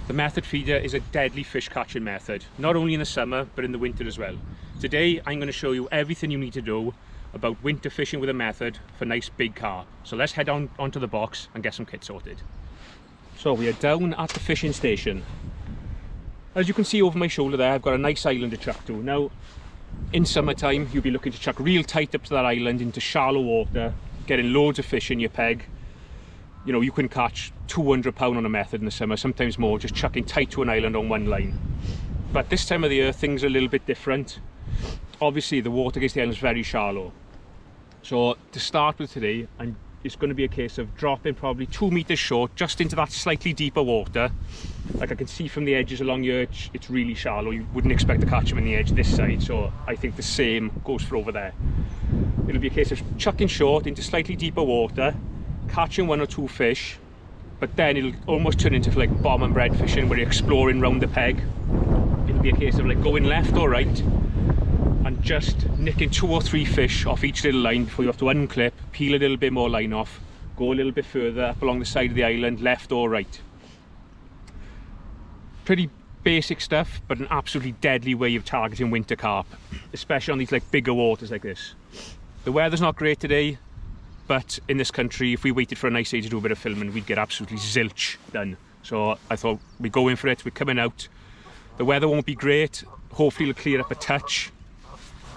The method feeder is a deadly fish catching method, not only in the summer but in the winter as well. Today I'm going to show you everything you need to know about winter fishing with a method for nice big carp. So let's head onto the box and get some kit sorted. So we are down at the fishing station. As you can see over my shoulder there, I've got a nice island to chuck to. Now in summertime you'll be looking to chuck real tight up to that island into shallow water, getting loads of fish in your peg. You know, you can catch 200 pound on a method in the summer, sometimes more, just chucking tight to an island on one line. But this time of the year, things are a little bit different. Obviously, the water against the island is very shallow. So to start with today, it's going to be a case of dropping probably 2 meters short, just into that slightly deeper water. Like I can see from the edges along here, it's really shallow. You wouldn't expect to catch them in the edge this side, so I think the same goes for over there. It'll be a case of chucking short into slightly deeper water, catching 1 or 2 fish, but then it'll almost turn into like bomb and bread fishing where you're exploring round the peg. It'll be a case of like going left or right and just nicking 2 or 3 fish off each little line before you have to unclip, peel a little bit more line off, go a little bit further up along the side of the island, left or right. Pretty basic stuff, but an absolutely deadly way of targeting winter carp, especially on these like bigger waters like this. The weather's not great today, but in this country, if we waited for a nice day to do a bit of filming, we'd get absolutely zilch done. So I thought we'd go in for it. We're coming out. The weather won't be great. Hopefully it'll clear up a touch.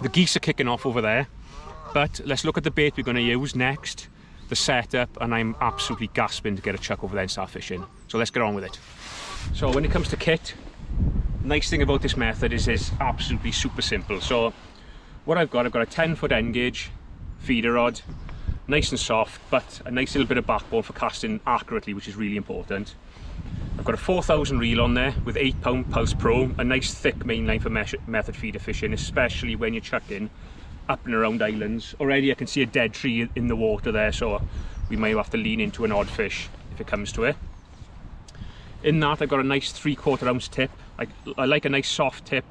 The geese are kicking off over there. But let's look at the bait we're going to use next, the setup, and I'm absolutely gasping to get a chuck over there and start fishing. So let's get on with it. So when it comes to kit, nice thing about this method is it's absolutely super simple. So what I've got a 10-foot end gauge feeder rod, nice and soft, but a nice little bit of backbone for casting accurately, which is really important. I've got a 4000 reel on there with 8-pound Pulse Pro, a nice thick main line for method feeder fishing, especially when you're chucking up and around islands. Already I can see a dead tree in the water there, so we may have to lean into an odd fish if it comes to it. In that I've got a nice 3/4 ounce tip. I like a nice soft tip,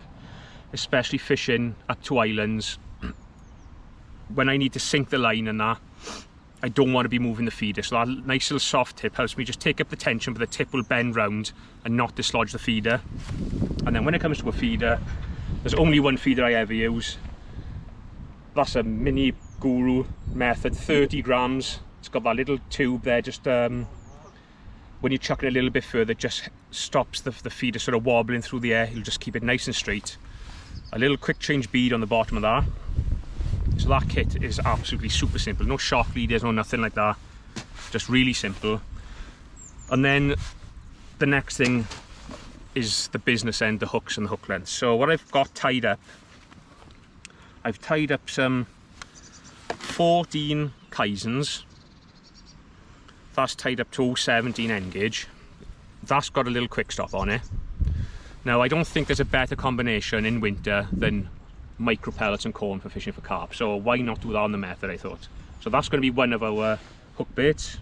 especially fishing up to islands. When I need to sink the line and that, I don't want to be moving the feeder, so that nice little soft tip helps me just take up the tension, but the tip will bend round and not dislodge the feeder. And then when it comes to a feeder, there's only one feeder I ever use. That's a Mini Guru method, 30 grams. It's got that little tube there, just when you chuck it a little bit further, it just stops the feeder sort of wobbling through the air. You'll just keep it nice and straight. A little quick change bead on the bottom of that. So that kit is absolutely super simple, no shock leaders, no nothing like that, just really simple. And then the next thing is the business end, the hooks and the hook lengths. So what I've got tied up, I've tied up some 14 Kaizens. That's tied up to 17 end gauge. That's got a little quick stop on it. Now I don't think there's a better combination in winter than micro pellets and corn for fishing for carp, so why not do that on the method, I thought. So that's going to be one of our hook baits.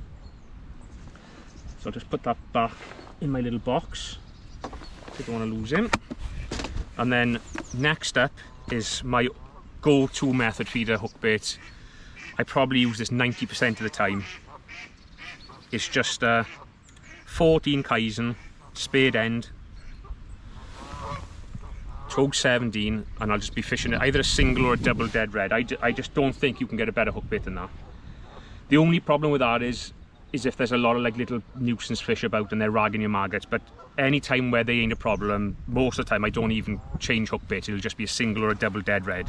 So I'll just put that back in my little box, I don't want to lose him. And then next up is my go-to method feeder hook bait. I probably use this 90% of the time. It's just a 14 Kaizen spade end, 17, and I'll just be fishing it either a single or a double dead red. I just don't think you can get a better hook bait than that. The only problem with that is if there's a lot of like little nuisance fish about and they're ragging your maggots, but any time where they ain't a problem, most of the time I don't even change hook bait. It'll just be a single or a double dead red.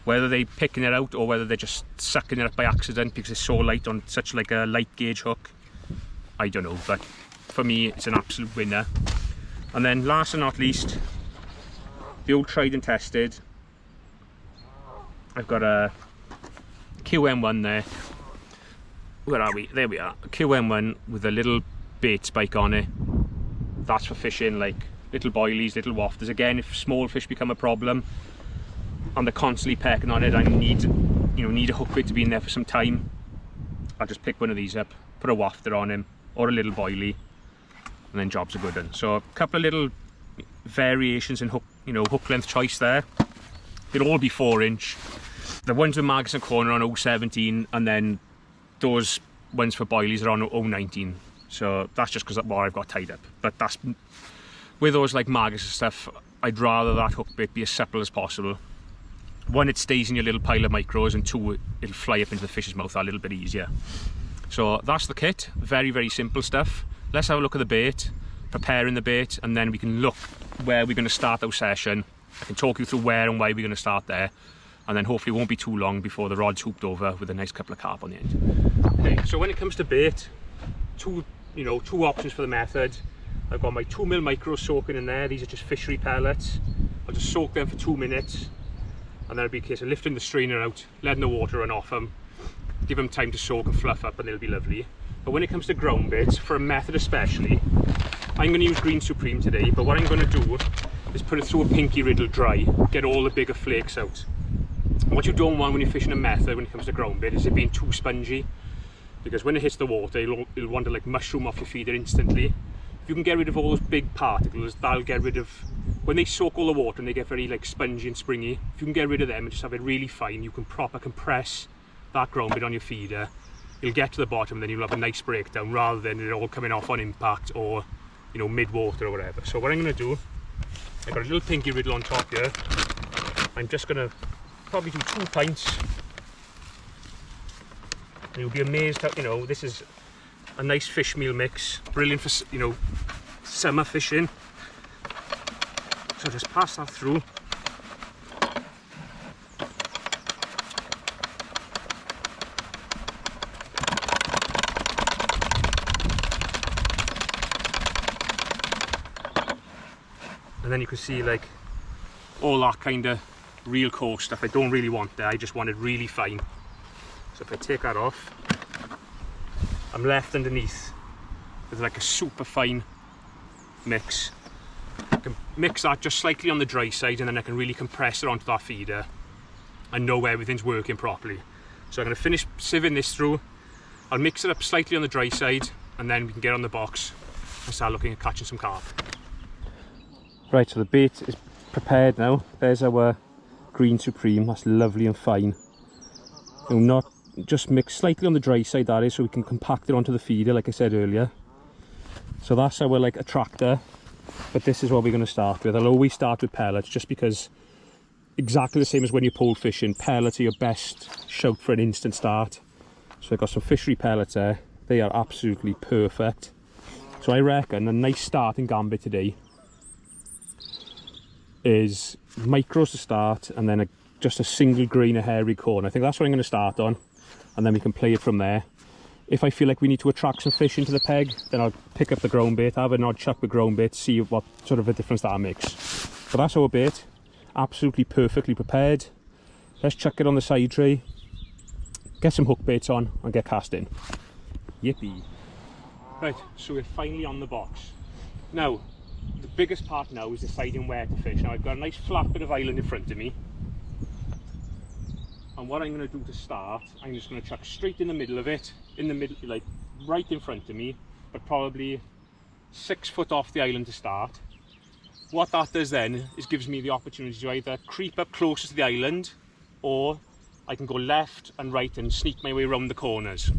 Whether they're picking it out or whether they're just sucking it up by accident because it's so light on such like a light gauge hook, I don't know, but for me it's an absolute winner. And then last and not least, the old tried and tested, I've got a QM1 there. Where are we? There we are. A QM1 with a little bait spike on it. That's for fishing like little boilies, little wafters. Again, if small fish become a problem and they're constantly pecking on it, I need a hook bait to be in there for some time, I'll just pick one of these up, put a wafter on him or a little boilie, and then jobs are good done. So a couple of little variations in hook, hook length choice there. They'll all be 4-inch. The ones with maggots and corner on 017, and then those ones for boilies are on 019. So that's just because of what I've got tied up. But that's, with those like maggots and stuff, I'd rather that hook bait be as supple as possible. One, it stays in your little pile of micros, and two, it'll fly up into the fish's mouth a little bit easier. So that's the kit, very, very simple stuff. Let's have a look at the bait, preparing the bait, and then we can look where we're going to start our session. I can talk you through where and why we're going to start there, and then hopefully it won't be too long before the rod's hooped over with a nice couple of carp on the end. Okay, so when it comes to bait, two options for the method. I've got my 2mm micro soaking in there. These are just fishery pellets. I'll just soak them for 2 minutes, and then it'll be a case of lifting the strainer out, letting the water run off them, give them time to soak and fluff up, and they'll be lovely. But when it comes to ground baits, for a method especially, I'm going to use Green Supreme today, but what I'm going to do is put it through a pinky riddle dry, get all the bigger flakes out. What you don't want when you're fishing a method when it comes to ground bait is it being too spongy, because when it hits the water, it'll want to like mushroom off your feeder instantly. If you can get rid of all those big particles, that'll get rid of, when they soak all the water and they get very like spongy and springy, if you can get rid of them and just have it really fine, you can proper compress that ground bait on your feeder. You'll get to the bottom and then you'll have a nice breakdown rather than it all coming off on impact or, you know, mid-water or whatever. So what I'm going to do, I've got a little pinky riddle on top here. I'm just going to probably do 2 pints. And you'll be amazed how, you know, this is a nice fish meal mix, brilliant for, you know, summer fishing. So just pass that through. And then you can see like all that kind of real coarse stuff I don't really want there, I just want it really fine. So if I take that off, I'm left underneath with like a super fine mix. I can mix that just slightly on the dry side, and then I can really compress it onto that feeder and know everything's working properly. So I'm going to finish sieving this through. I'll mix it up slightly on the dry side, and then we can get on the box and start looking at catching some carp. Right, so the bait is prepared now. There's our Green Supreme, that's lovely and fine. You know, not just mix slightly on the dry side, that is, so we can compact it onto the feeder like I said earlier. So that's our like attractor, but this is what we're going to start with. I'll always start with pellets just because, exactly the same as when you're pole fishing, pellets are your best shout for an instant start. So I've got some fishery pellets there, they are absolutely perfect. So I reckon a nice starting gambit today is micros to start, and then just a single grain of hairy corn. I think that's what I'm going to start on, and then we can play it from there. If I feel like we need to attract some fish into the peg, then I'll pick up the ground bait, have an odd chuck with ground bait, see what sort of a difference that makes. But that's our bait, absolutely perfectly prepared. Let's chuck it on the side tray, get some hook baits on, and get casting. Yippee. Right, so we're finally on the box. Now, the biggest part now is deciding where to fish. Now I've got a nice flat bit of island in front of me, and what I'm going to do to start, I'm just going to chuck straight in the middle of it, like right in front of me, but probably 6 foot off the island to start. What that does then is gives me the opportunity to either creep up closer to the island, or I can go left and right and sneak my way around the corners.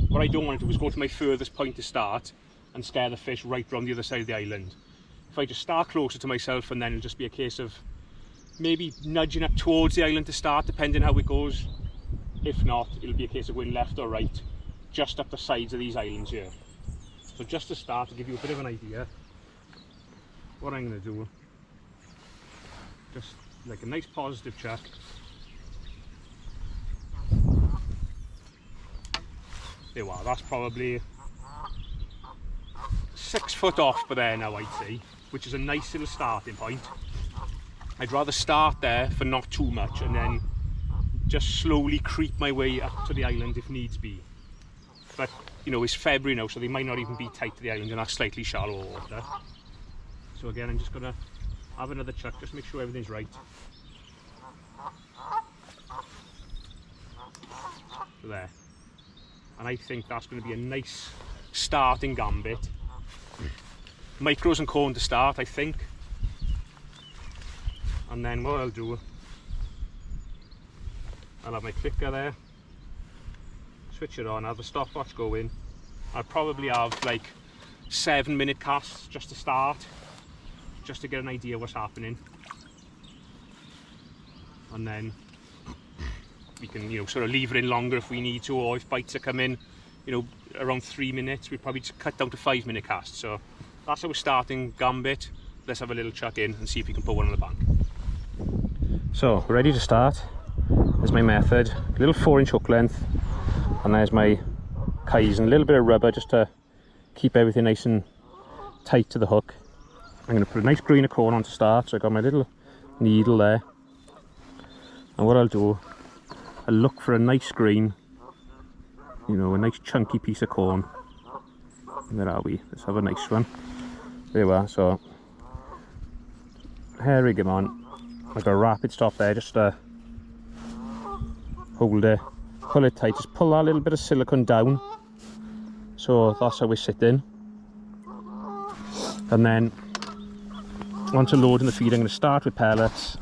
What I don't want to do is go to my furthest point to start and scare the fish right around the other side of the island. If I just start closer to myself, and then it'll just be a case of maybe nudging up towards the island to start, depending how it goes. If not, it'll be a case of going left or right, just up the sides of these islands here. So just to start, to give you a bit of an idea, what I'm going to do, just like a nice positive chuck. There we are, that's probably 6 foot off by there now, I'd say, which is a nice little starting point. I'd rather start there for not too much and then just slowly creep my way up to the island if needs be. But, you know, it's February now, so they might not even be tight to the island and that's slightly shallow water. So again, I'm just going to have another chuck, just make sure everything's right. So there. And I think that's going to be a nice starting gambit. Micros and corn to start, I think. And then what I'll do, I'll have my clicker there, switch it on, have the stopwatch go in, I'll probably have like 7-minute casts just to start, just to get an idea what's happening, and then we can, you know, sort of leave it in longer if we need to, or if bites are coming, you know, around 3 minutes, we'd probably just cut down to 5-minute casts. So that's how we're starting gambit. Let's have a little chuck in and see if we can put one on the bank. So we're ready to start. There's my method, a little 4-inch hook length, and there's my Kais and a little bit of rubber just to keep everything nice and tight to the hook. I'm going to put a nice green of corn on to start, so I've got my little needle there. And what I'll do, I'll look for a nice green, you know, a nice chunky piece of corn. Where are we? Let's have a nice one. There we are. So hair rig him on. I've got a rapid stop there just to hold it, pull it tight, just pull that little bit of silicone down. So that's how we're sitting. And then onto loading the feed, I'm going to start with pellets.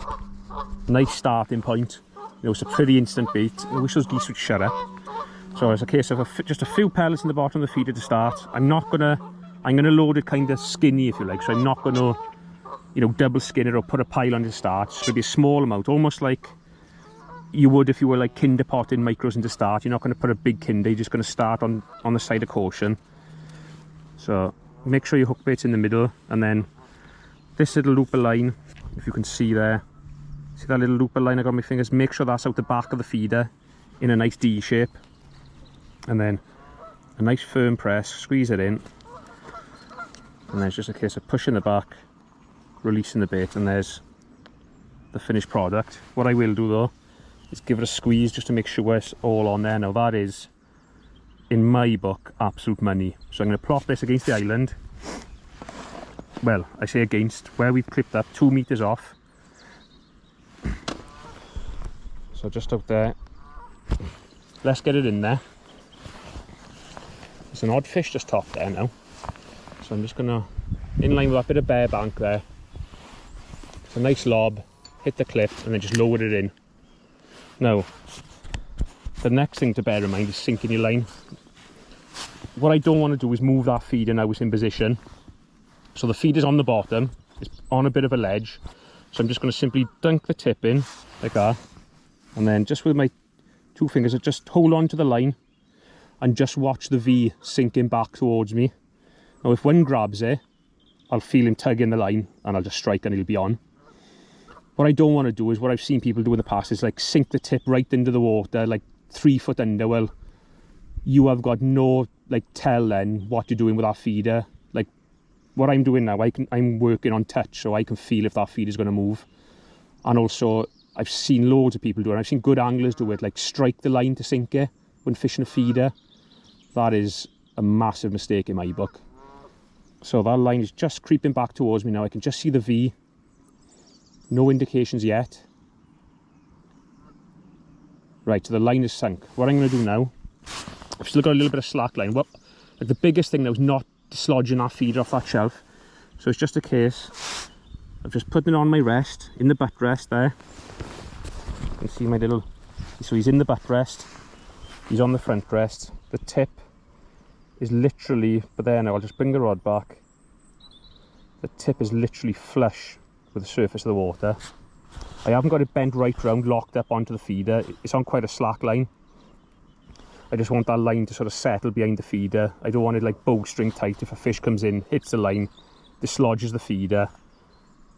Nice starting point. You know, it's a pretty instant beat. I wish those geese would shut up. So it's a case of just a few pellets in the bottom of the feeder to start. I'm gonna load it kind of skinny, if you like. So I'm not gonna, you know, double skin it or put a pile on to start. It's gonna be a small amount, almost like you would if you were like kinder potting micros into start. You're not going to put a big kinder, you're just going to start on the side of caution. So make sure your hook bait's in the middle, and then this little loop of line, if you can see there, see that little loop of line I got on my fingers, make sure that's out the back of the feeder in a nice D shape, and then a nice firm press, squeeze it in, and then it's just a case of pushing the back, releasing the bait, and there's the finished product. What I will do though is give it a squeeze just to make sure it's all on there. Now that is, in my book, absolute money. So I'm going to plot this against the island. Well, I say against, where we've clipped up 2 meters off. So just out there. Let's get it in there. There's an odd fish just top there now. So I'm just going to, in line with that bit of bare bank there, it's a nice lob, hit the clip, and then just lower it in. Now, the next thing to bear in mind is sinking your line. What I don't want to do is move that feeder now it's in position. So the feeder's on the bottom, it's on a bit of a ledge. So I'm just going to simply dunk the tip in, like that. And then just with my 2 fingers, I just hold on to the line and just watch the V sinking back towards me. Now if one grabs it, I'll feel him tugging the line and I'll just strike and he'll be on. What I don't want to do is what I've seen people do in the past is like sink the tip right into the water, like 3 foot under. Well, you have got no like tell then what you're doing with that feeder. Like what I'm doing now, I'm working on touch, so I can feel if that feeder is going to move. And also I've seen loads of people do it. I've seen good anglers do it, like strike the line to sink it when fishing a feeder. That is a massive mistake in my book. So that line is just creeping back towards me now. I can just see the V. No indications yet. Right, so the line is sunk. What I'm going to do now, I've still got a little bit of slack line. Well, like the biggest thing now is not dislodging that feeder off that shelf. So it's just a case of just putting it on my rest, in the butt rest there. You can see my little, so he's in the butt rest, he's on the front rest. The tip is literally, but there now, I'll just bring the rod back. The tip is literally flush with the surface of the water. I haven't got it bent right round, locked up onto the feeder. It's on quite a slack line. I just want that line to sort of settle behind the feeder. I don't want it like bowstring tight. If a fish comes in, hits the line, dislodges the feeder,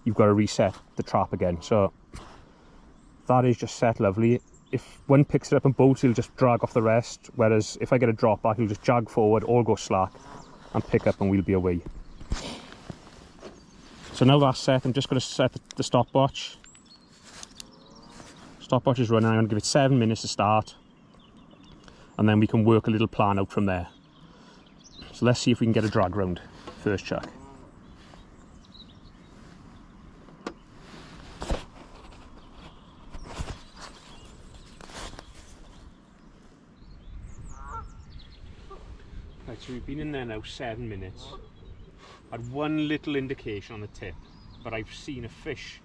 you've got to reset the trap again. So that is just set lovely. If one picks it up and bolts, he'll just drag off the rest. Whereas if I get a drop back, he'll just jag forward, all go slack, and pick up and we'll be away. So now that's set, I'm just going to set the stopwatch. Stopwatch is running. I'm going to give it 7 minutes to start, and then we can work a little plan out from there. So let's see if we can get a drag round first chuck. Right, so we've been in there now 7 minutes. Had one little indication on the tip, but I've seen a fish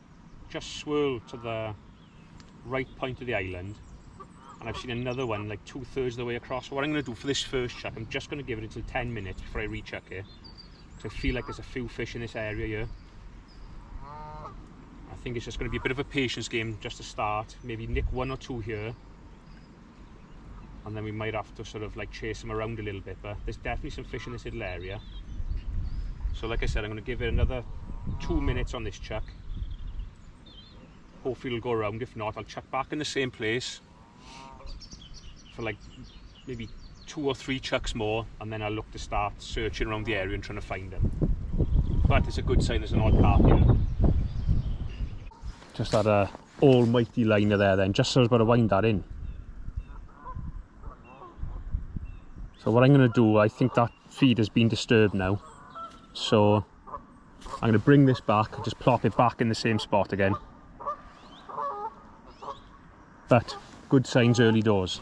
just swirl to the right point of the island, and and I've seen another one like 2/3 of the way across. So what I'm going to do for this first chuck, I'm just going to give it until 10 minutes before I rechuck it, because I feel like there's a few fish in this area here. I think it's just going to be a bit of a patience game just to start. Maybe nick 1 or 2 here, and then we might have to sort of like chase them around a little bit, but there's definitely some fish in this little area. So like I said, I'm going to give it another 2 minutes on this chuck. Hopefully it'll go around. If not, I'll chuck back in the same place for like maybe 2 or 3 chucks more, and then I'll look to start searching around the area and trying to find them. But it's a good sign there's an odd carp here. Just had a almighty liner there then, just so I was about to wind that in. So what I'm going to do, I think that feed has been disturbed now, so I'm going to bring this back and just plop it back in the same spot again. But good signs early doors.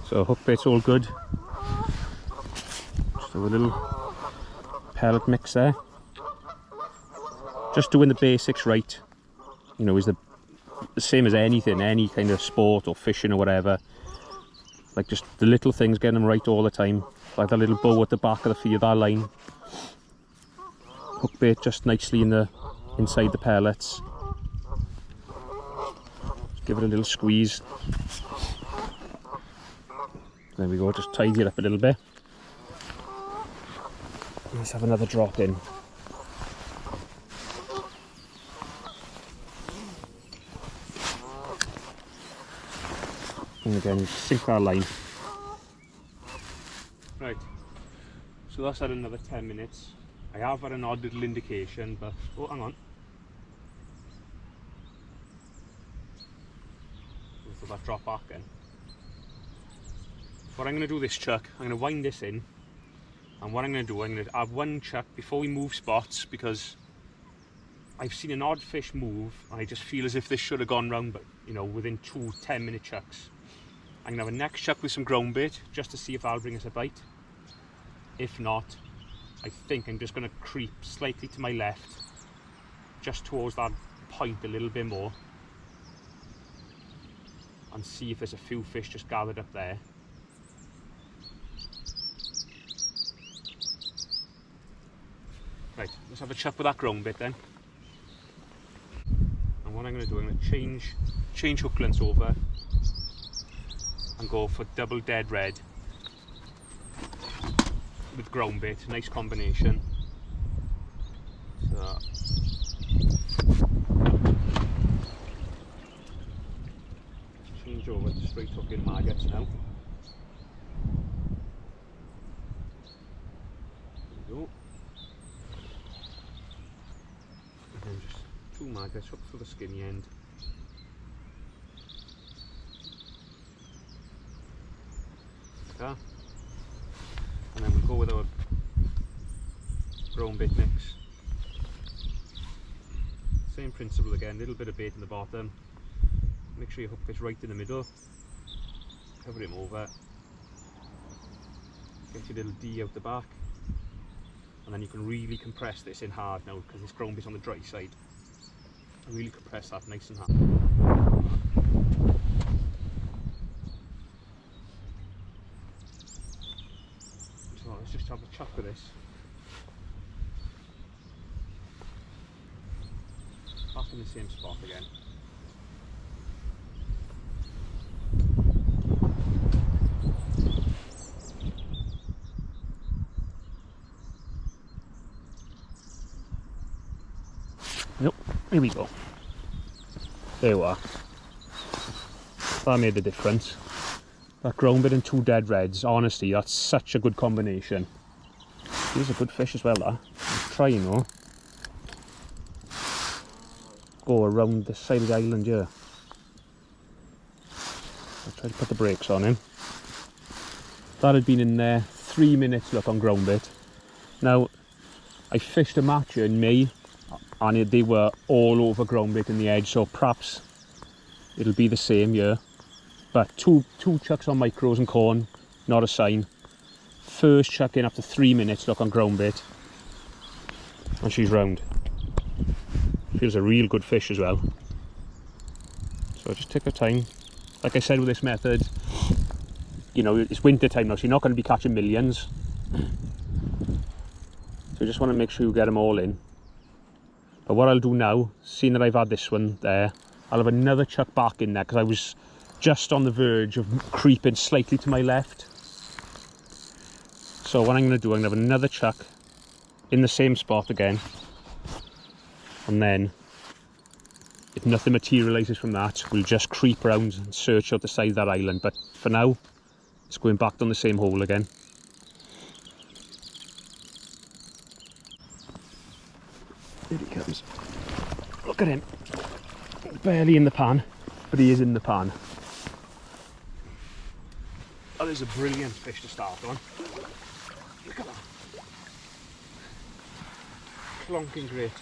So hook bait's all good. Just do a little pellet mix there. Just doing the basics right, you know, is the same as anything, any kind of sport or fishing or whatever. Like just the little things, getting them right all the time. Like that little bow at the back of the feed, that line. Hook bait just nicely inside the pellets. Just give it a little squeeze. There we go, just tidy it up a little bit. Let's have another drop in. And again, sink our line. Right, so that's had another 10 minutes. I have had an odd little indication, but oh, hang on. So that drop back in. What I'm going to do this chuck, I'm going to wind this in, and what I'm going to do, I'm going to have one chuck before we move spots, because I've seen an odd fish move and I just feel as if this should have gone round, but you know, within 2 10-minute chucks. I'm going to have a next chuck with some ground bait just to see if that'll bring us a bite. If not, I think I'm just going to creep slightly to my left, just towards that point a little bit more, and see if there's a few fish just gathered up there. Right, let's have a chuck with that ground bit then. And what I'm going to do, I'm going to change hook lengths over and go for double dead red with ground bait. Nice combination. So change over to straight hook in maggots now. There we go. And then just 2 maggots up for the skinny end. Like that. And then we'll go with our ground bait mix. Same principle again, a little bit of bait in the bottom. Make sure your hook fits right in the middle. Cover him over. Get your little D out the back. And then you can really compress this in hard now, because this ground bit's on the dry side. And really compress that nice and hard. So let's just have a chuck with this. Back in the same spot again. Nope, here we go. There we are. That made the difference. That ground bit and 2 dead reds, honestly, that's such a good combination. These are good fish as well, that. I'm trying though. Go around the side of the island here. I'll try to put the brakes on him. That had been in there 3 minutes, look, on ground bit. Now, I fished a match here in May, and they were all over ground bait in the edge, so perhaps it'll be the same here. But two chucks on micros and corn, not a sign. First chuck in after 3 minutes, look, on ground bait. And she's round. Feels a real good fish as well. So just take your time. Like I said with this method, you know, it's winter time now, so you're not going to be catching millions. So you just want to make sure you get them all in. But what I'll do now, seeing that I've had this one there, I'll have another chuck back in there because I was just on the verge of creeping slightly to my left. So what I'm going to do, I'm going to have another chuck in the same spot again. And then, if nothing materialises from that, we'll just creep around and search out the side of that island. But for now, it's going back down the same hole again. Here he comes. Look at him. Barely in the pan, but he is in the pan. That is a brilliant fish to start on. Look at that. Clonking great.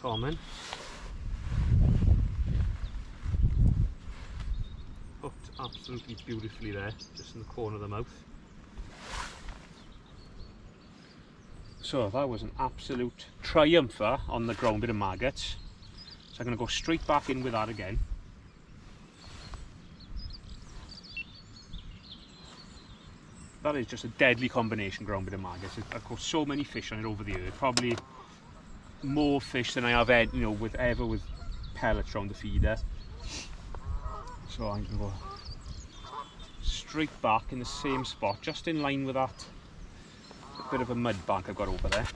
Common. Hooked absolutely beautifully there, just in the corner of the mouth. So that was an absolute triumpher on the ground bit of maggots. So I'm going to go straight back in with that again. That is just a deadly combination, ground bit of maggots. I've caught so many fish on it over the year, probably more fish than I have ever, you know, with pellets around the feeder. So I'm going to go straight back in the same spot, just in line with that bit of a mud bank I've got over there.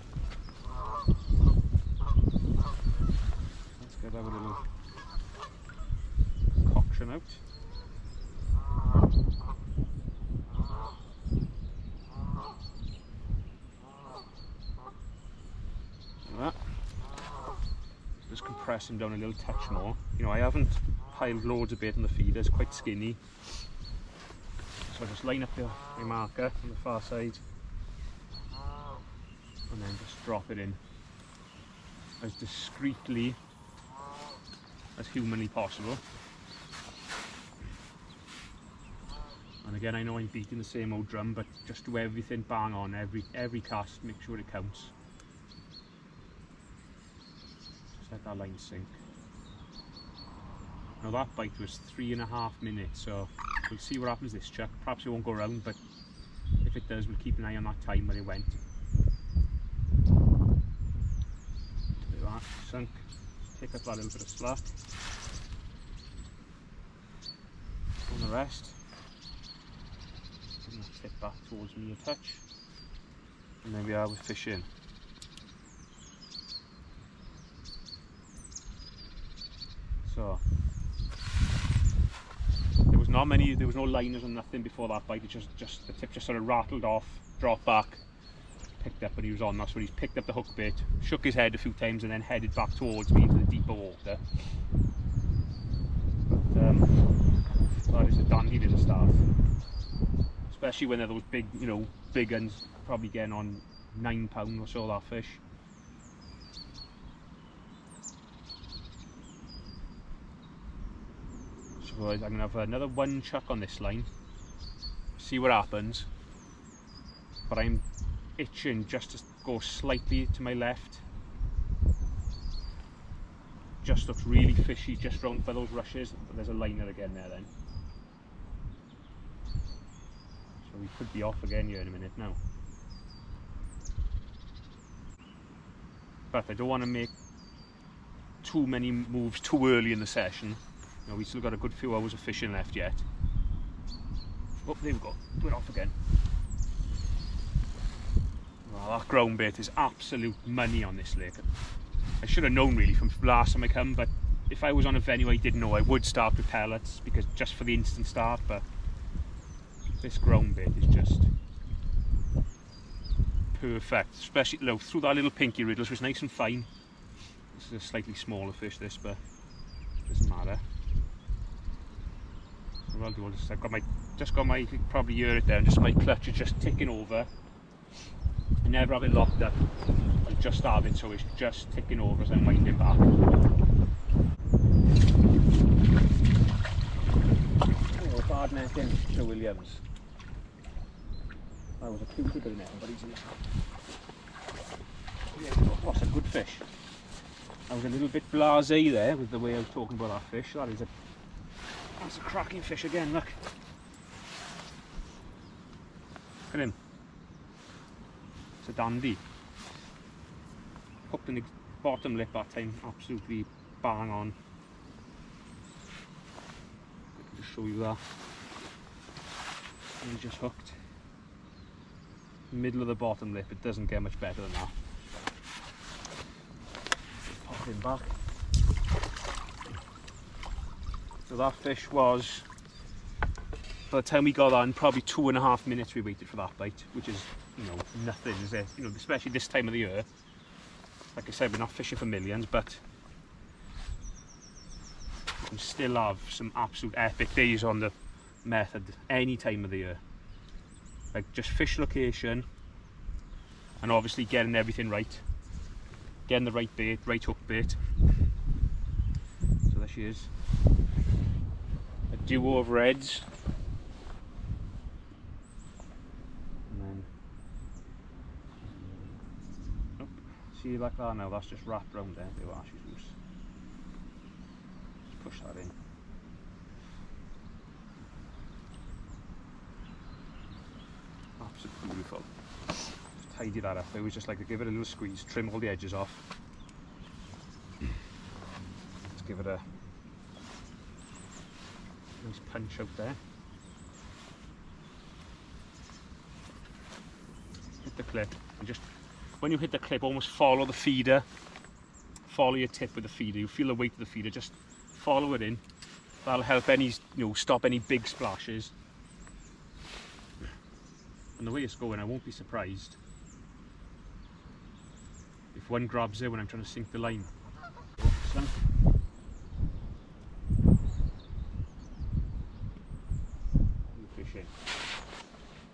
Let's get our little concoction out. Like that. Just compress him down a little touch more. You know, I haven't piled loads of bait on the feeder, it's quite skinny. So I just line up my marker on the far side and then just drop it in as discreetly as humanly possible. And again, I know I'm beating the same old drum, but just do everything bang on, every cast, make sure it counts. Just let that line sink. Now that bite was 3.5 minutes, so we'll see what happens this chuck. Perhaps it won't go round, but if it does, we'll keep an eye on that time when it went. Bit of that sunk, pick up that little bit of slack. On the rest, bring that tip back towards me a touch, and there we are with fish in. So there was no liners or nothing before that bite. It just the tip just sort of rattled off, dropped back, picked up, and he was on. That's when he's picked up the hook bait, shook his head a few times, and then headed back towards me into the deeper water. But that is a dandy little start, especially when they're those big, you know, big uns, probably getting on £9 or so, that fish. So I'm going to have another one chuck on this line, see what happens, but I'm itching just to go slightly to my left. Just looks really fishy just round by those rushes, but there's a liner again there then. So we could be off again here in a minute now. But I don't want to make too many moves too early in the session. You know, we've still got a good few hours of fishing left yet. Oh, there we go, we're off again. Well, that ground bait is absolute money on this lake. I should have known really from last time I come, but if I was on a venue I didn't know, I would start with pellets because just for the instant start, but this ground bait is just perfect, especially through that little pinky riddle, so it's nice and fine. This is a slightly smaller fish, this, but it doesn't matter. So what I'll do is I've just got my, you can probably hear it there, and just my clutch is just ticking over. I never have it locked up. I just have it so it's just ticking over as I'm winding back. hard netting to Williams. That was a cute bit of netting, but he's in. Oh, that's a good fish. I was a little bit blasé there with the way I was talking about that fish. That's a cracking fish again, look. Look at him. It's a dandy. Hooked in the bottom lip that time, absolutely bang on. I can just show you that. And he's just hooked. Middle of the bottom lip, it doesn't get much better than that. Pop him back. So that fish was, by the time we got on, probably 2.5 minutes we waited for that bite, which is, you know, nothing, is it? You know, especially this time of the year. Like I said, we're not fishing for millions, but you can still have some absolute epic days on the method any time of the year. Like just fish location, and obviously getting everything right. Getting the right bait, right hook bait. So there she is. A duo of reds. And then, oh, see like that now, that's just wrapped round there. There you are, she's loose. Just push that in. Absolutely beautiful. Just tidy that up. I always just like to give it a little squeeze, trim all the edges off. Let's give it a nice punch out there. Hit the clip, and just when you hit the clip, almost follow the feeder. Follow your tip with the feeder. You feel the weight of the feeder. Just follow it in. That'll help any, stop any big splashes. And the way it's going, I won't be surprised if one grabs it when I'm trying to sink the line. Fishing.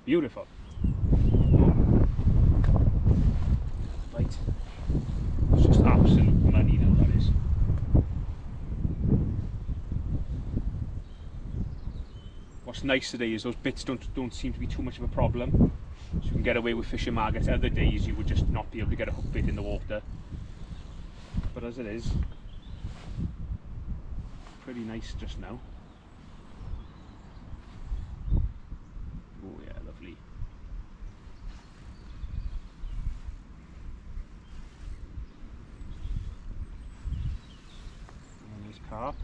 Beautiful. Right. It's just absolute money now, that is. What's nice today is those bits don't seem to be too much of a problem. So you can get away with fishing maggots. Other days you would just not be able to get a hook bait in the water. But as it is, pretty nice just now. Oh yeah, lovely. And there's carp.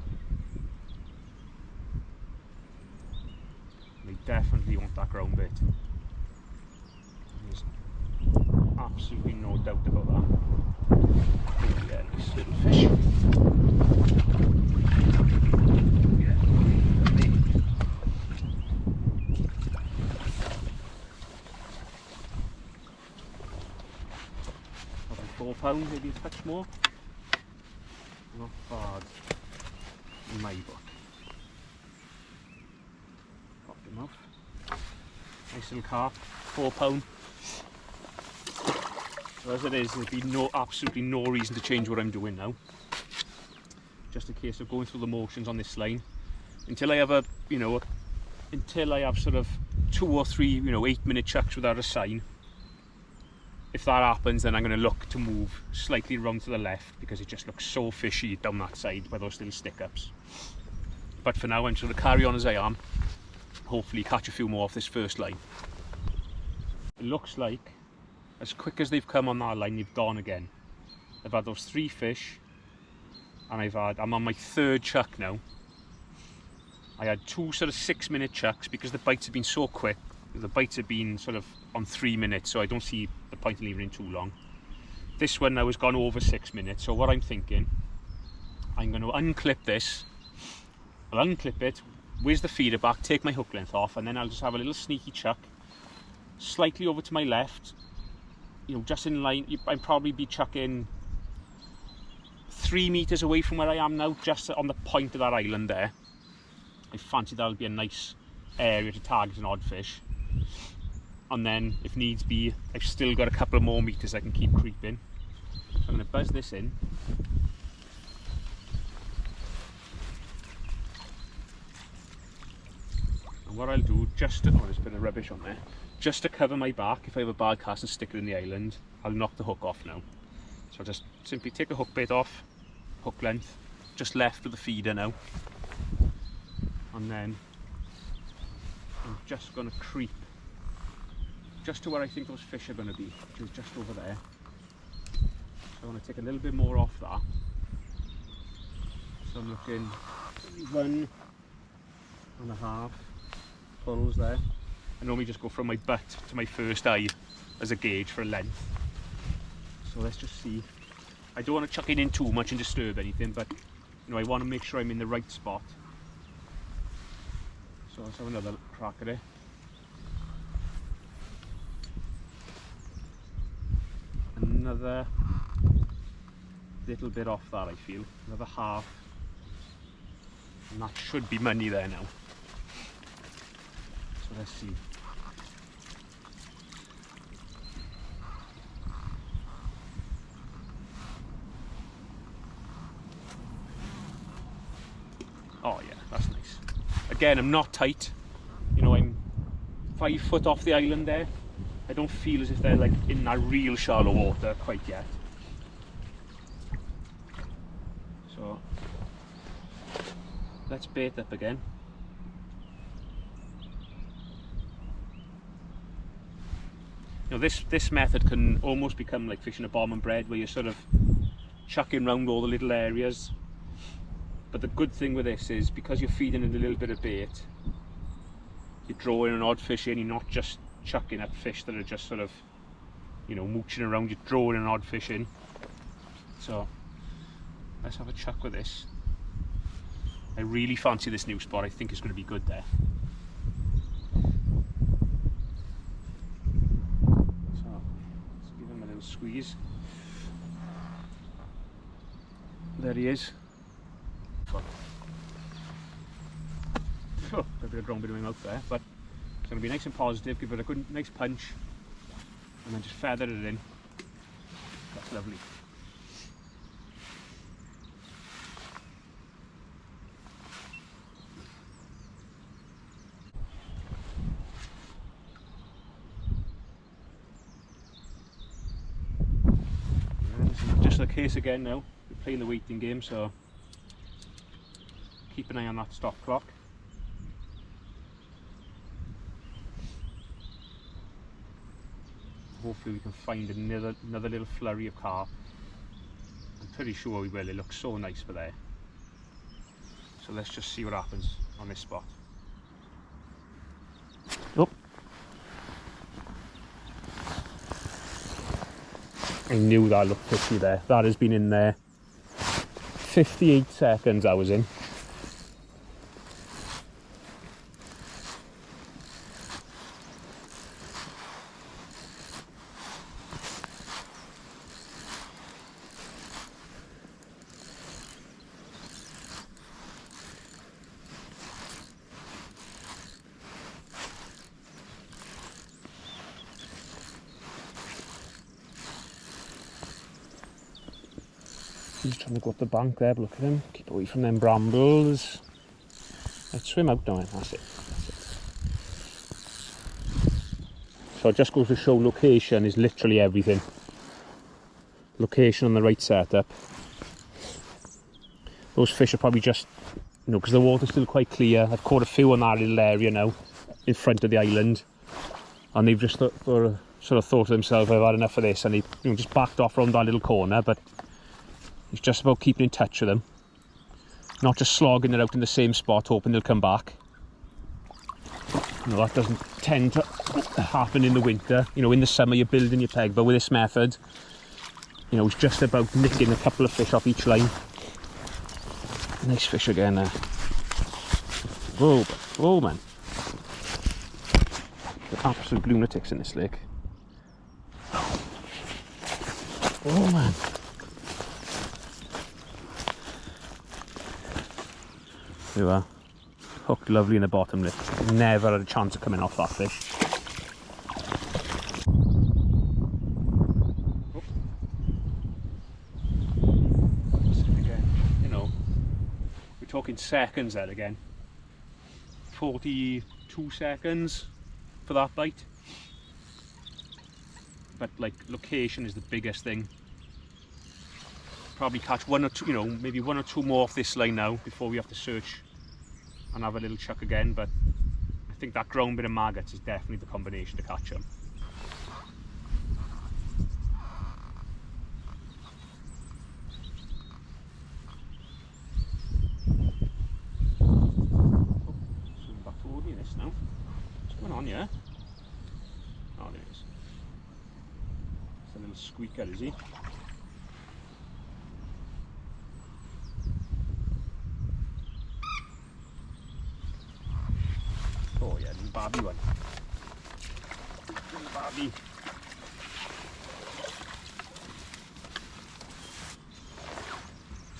They definitely want that ground bait. There's absolutely no doubt about that. Oh yeah, nice little fish. Yeah, lovely. Probably £4, maybe a touch more. Not bad in my book. Off. Nice little carp, £4. So as it is, there's been absolutely no reason to change what I'm doing now. Just a case of going through the motions on this line until I have until I have sort of 2 or 3, 8-minute chucks without a sign. If that happens, then I'm going to look to move slightly round to the left because it just looks so fishy down that side by those little stick-ups. But for now, I'm just going to carry on as I am. Hopefully catch a few more off this first line. It looks like as quick as they've come on that line, they've gone again. I've had those 3 fish, and I'm on my 3rd chuck now. I had 2 sort of 6-minute chucks because the bites have been so quick. The bites have been sort of on 3 minutes, so I don't see the point in leaving it too long. This one now has gone over 6 minutes, so what I'm thinking, I'm going to unclip this. I'll unclip it, whiz the feeder back, take my hook length off, and then I'll just have a little sneaky chuck slightly over to my left, just in line. I'd probably be chucking 3 meters away from where I am now, just on the point of that island there. I fancy that'll be a nice area to target an odd fish. And then if needs be, I've still got a couple of more meters I can keep creeping. So I'm going to buzz this in. And what I'll do, just to, oh, there's a bit of rubbish on there, just to cover my back, if I have a bad cast and stick it in the island, I'll knock the hook off now. So I'll just simply take a hook bait off, hook length, just left with the feeder now. And then I'm just going to creep just to where I think those fish are going to be, which is just over there. So I want to take a little bit more off that. So I'm looking 1.5 pulls there. I normally just go from my butt to my first eye as a gauge for a length. So let's just see. I don't want to chuck it in too much and disturb anything, but you know, I want to make sure I'm in the right spot. So let's have another crack at it. Another little bit off that, I feel. Another half. And that should be money there now. So let's see. Oh yeah, that's nice. Again, I'm not tight. You know, I'm 5 foot off the island there. I don't feel as if they're like in that real shallow water quite yet. So let's bait up again. You know, this method can almost become like fishing a bomb and bread, where you're sort of chucking around all the little areas. But the good thing with this is, because you're feeding it a little bit of bait, you're drawing an odd fish in. You're not just chucking up fish that are just sort of, you know, mooching around. You're drawing an odd fish in. So let's have a chuck with this. I really fancy this new spot. I think it's going to be good there. So let's give him a little squeeze. There he is. Oh, a bit of ground bit in my mouth there, but it's going to be nice and positive. Give it a good, nice punch, and then just feather it in. That's lovely. And just the case again now. We're playing the waiting game, so keep an eye on that stop clock. Hopefully we can find another little flurry of carp. I'm pretty sure we will. It looks so nice for there. So let's just see what happens on this spot. Oh. I knew that looked fishy there. That has been in there 58 seconds I was in. He's trying to go up the bank there, but look at him. Keep away from them brambles. Let's swim out now. That's it. So it just goes to show location is literally everything. Location on the right setup. Those fish are probably just, you know, because the water's still quite clear. I've caught a few on that little area now, in front of the island. And they've just sort of thought to themselves, I've had enough of this. And they, you know, just backed off around that little corner. But it's just about keeping in touch with them, not just slogging it out in the same spot hoping they'll come back. You know, that doesn't tend to happen in the winter. You know, in the summer you're building your peg, but with this method, you know, it's just about nicking a couple of fish off each line. Nice fish again there. Whoa, whoa man. They're absolute lunatics in this lake. Oh man. There you are. Hooked lovely in the bottom lip. Never had a chance of coming off that fish. Again, you know, we're talking seconds there again. 40, 2 seconds for that bite. But like, location is the biggest thing. Probably catch 1 or 2, you know, maybe 1 or 2 more off this line now before we have to search and have a little chuck again. But I think that ground bit of maggots is definitely the combination to catch them. Swim back toward me this now. What's going on here? Oh, there it is. It's a little squeaker, is he? Oh yeah, little Barbie one. Little Barbie.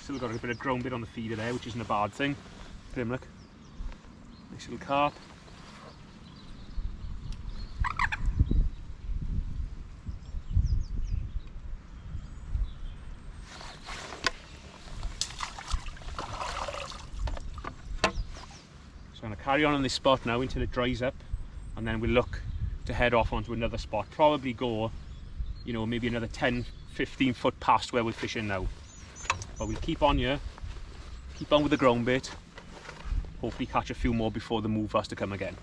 Still got a bit of ground bit on the feeder there, which isn't a bad thing. Look at him, look. Nice little carp. So I'm going to carry on this spot now until it dries up, and then we'll look to head off onto another spot. Probably go, you know, maybe another 10-15 foot past where we're fishing now. But we'll keep on here, keep on with the ground bait, hopefully catch a few more before the move has to come again.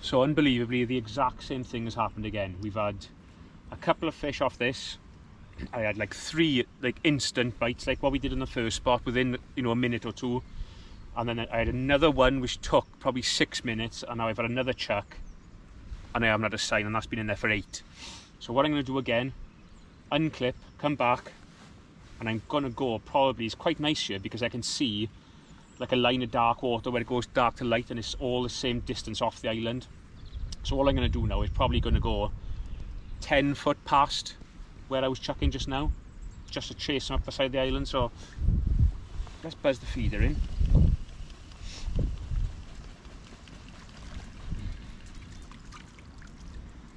So unbelievably, the exact same thing has happened again. We've had a couple of fish off this. I had like 3 like instant bites, like what we did in the first spot, within, you know, a minute or 2. And then I had another one which took probably 6 minutes, and now I've had another chuck and I haven't had a sign, and that's been in there for 8. So what I'm going to do again, unclip, come back, and I'm going to go, probably, it's quite nice here because I can see like a line of dark water where it goes dark to light, and it's all the same distance off the island. So all I'm going to do now is probably going to go 10 foot past where I was chucking just now, just to chase them up the side of the island. So let's buzz the feeder in.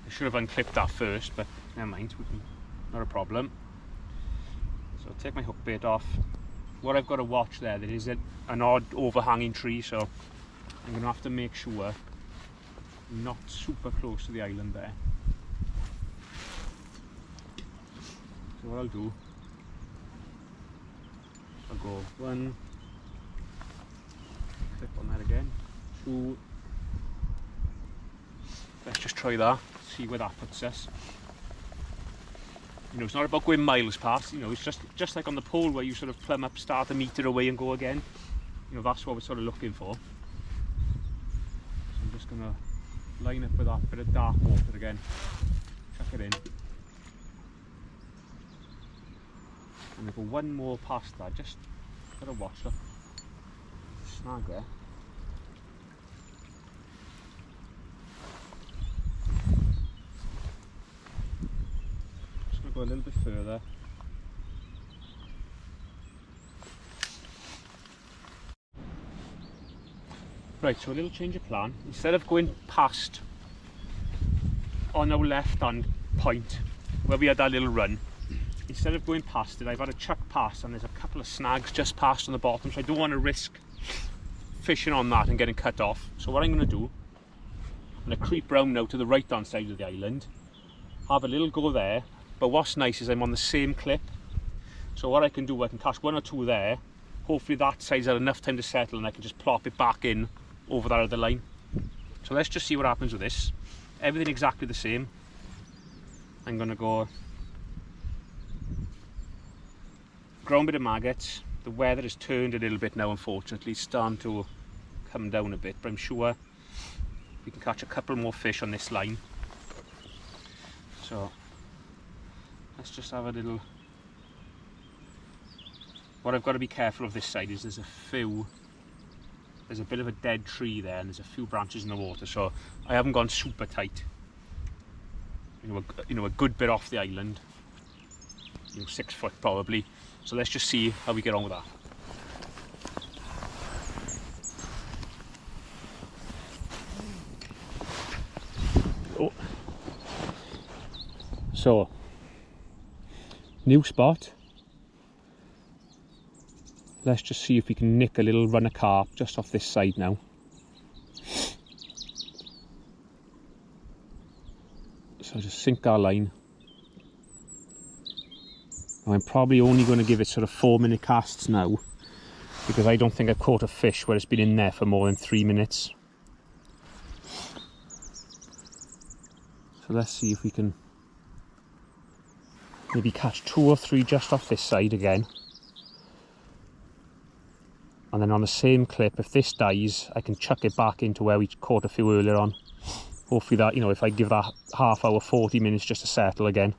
I should have unclipped that first, but never mind, not a problem. So I'll take my hook bait off. What I've got to watch there is an odd overhanging tree, so I'm going to have to make sure I'm not super close to the island there. So what I'll do, I'll go 1, clip on that again, 2, let's just try that, see where that puts us. You know, it's not about going miles past, you know, it's just like on the pole where you sort of plumb up, start a metre away and go again. You know, that's what we're sort of looking for. So I'm just going to line up with that bit of dark water again, chuck it in. And we go 1 more past that, just gotta watch, look, snag there. Just gonna go a little bit further. Right, so a little change of plan. Instead of going past on our left hand point where we had that little run, instead of going past it, I've had a chuck past, and there's a couple of snags just past on the bottom, so I don't want to risk fishing on that and getting cut off. So what I'm going to do, I'm going to creep round now to the right hand side of the island, have a little go there, but what's nice is I'm on the same clip, so what I can do, I can catch 1 or 2 there, hopefully that side's had enough time to settle and I can just plop it back in over that other line. So let's just see what happens with this. Everything exactly the same. I'm going to go ground bit of maggots. The weather has turned a little bit now, unfortunately. It's starting to come down a bit, but I'm sure we can catch a couple more fish on this line. So let's just have a little. What I've got to be careful of this side is there's a bit of a dead tree there, and there's a few branches in the water, so I haven't gone super tight. You know, a good bit off the island, 6 foot probably. So let's just see how we get on with that. Oh. So, new spot. let's just see if we can nick a little run of carp just off this side now. So just sink our line. And I'm probably only going to give it sort of 4-minute casts now, because I don't think I've caught a fish where it's been in there for more than 3 minutes. So let's see if we can maybe catch 2 or 3 just off this side again. And then on the same clip, if this dies, I can chuck it back into where we caught a few earlier on. Hopefully that, you know, if I give that half hour, 40 minutes just to settle again,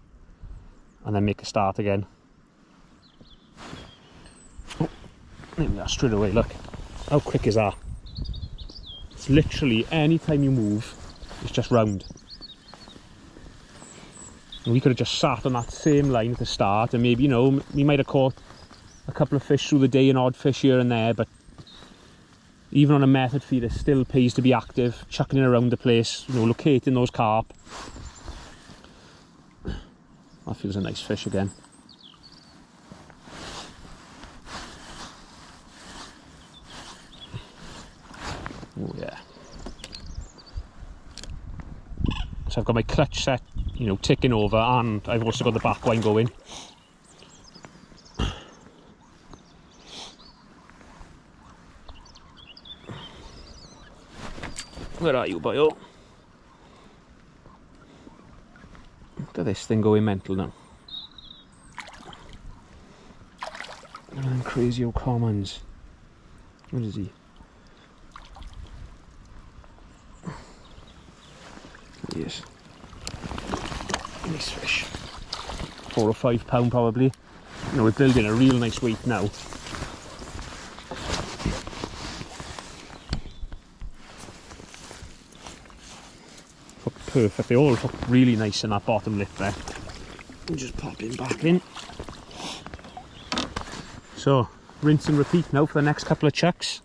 and then make a start again. Oh, there we are, straight away, look. How quick is that? It's literally, any time you move, it's just round. And we could have just sat on that same line at the start, and maybe, you know, we might have caught a couple of fish through the day, an odd fish here and there, but even on a method feed, it still pays to be active, chucking it around the place, you know, locating those carp. That feels a nice fish again. Oh yeah. So I've got my clutch set, you know, ticking over, and I've also got the back line going. Where are you, boyo? Look at this thing going mental now. Look at them crazy old commons. What is he? Yes. Nice fish. 4 or 5 pound probably. You know, we're building a real nice weight now. Perfect, they all look really nice in that bottom lip there. And just pop him back in. So, rinse and repeat now for the next couple of chucks.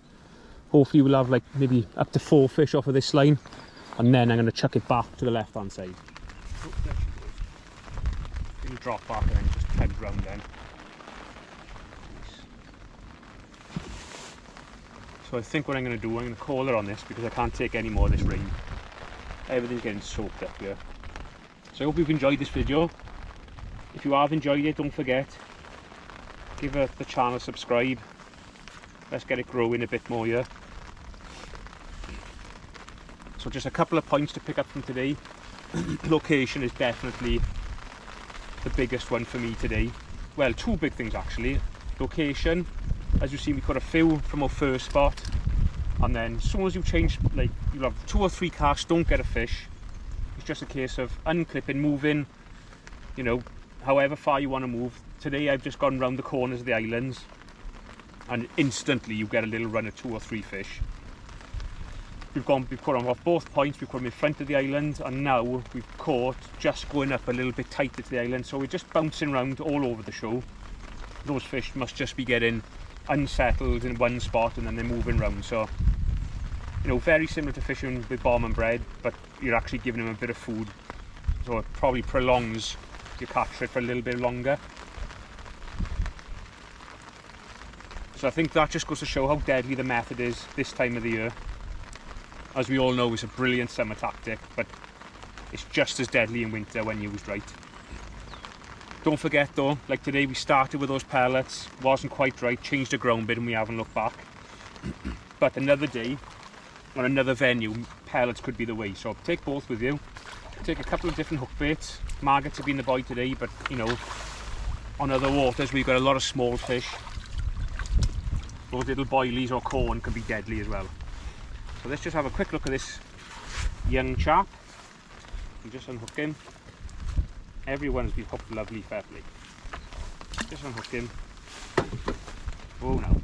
Hopefully we'll have like maybe up to 4 fish off of this line, and then I'm going to chuck it back to the left hand side. It'll drop back and then just head round then. So I think what I'm going to do, I'm going to call her on this because I can't take any more of this rain. Everything's getting soaked up here. So I hope you've enjoyed this video. If you have enjoyed it, don't forget, give the channel a subscribe. Let's get it growing a bit more here. So just a couple of points to pick up from today. Location is definitely the biggest one for me today. Well, 2 big things actually. Location, as you see, we caught a few from our first spot. And then as soon as you change, like, you'll have 2 or 3 casts, don't get a fish. It's just a case of unclipping, moving, you know, however far you want to move. Today I've just gone round the corners of the islands, and instantly you get a little run of 2 or 3 fish. We've caught them off both points, we've caught them in front of the island, and now we've caught just going up a little bit tighter to the island, so we're just bouncing around all over the show. Those fish must just be getting unsettled in one spot and then they're moving around. So, you know, very similar to fishing with bomb and bread, but you're actually giving them a bit of food, so it probably prolongs your catch rate for a little bit longer. So I think that just goes to show how deadly the method is this time of the year. As we all know, it's a brilliant summer tactic, but it's just as deadly in winter when used right. Don't forget though, like today we started with those pellets, wasn't quite right, changed the ground bit and we haven't looked back. But another day, on another venue, pellets could be the way, so take both with you. Take a couple of different hook baits. Maggots have been the boy today, but you know, on other waters we've got a lot of small fish. Those little boilies or corn can be deadly as well. So let's just have a quick look at this young chap. And just unhook him. Everyone's been hooked lovely, fairly. Just unhook him. Oh no.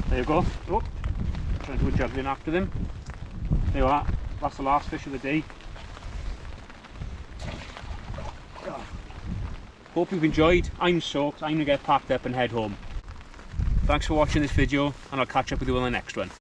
There you go. Oh, trying to do a juggling after them. There you are. That's the last fish of the day. Hope you've enjoyed. I'm soaked. I'm going to get packed up and head home. Thanks for watching this video, and I'll catch up with you on the next one.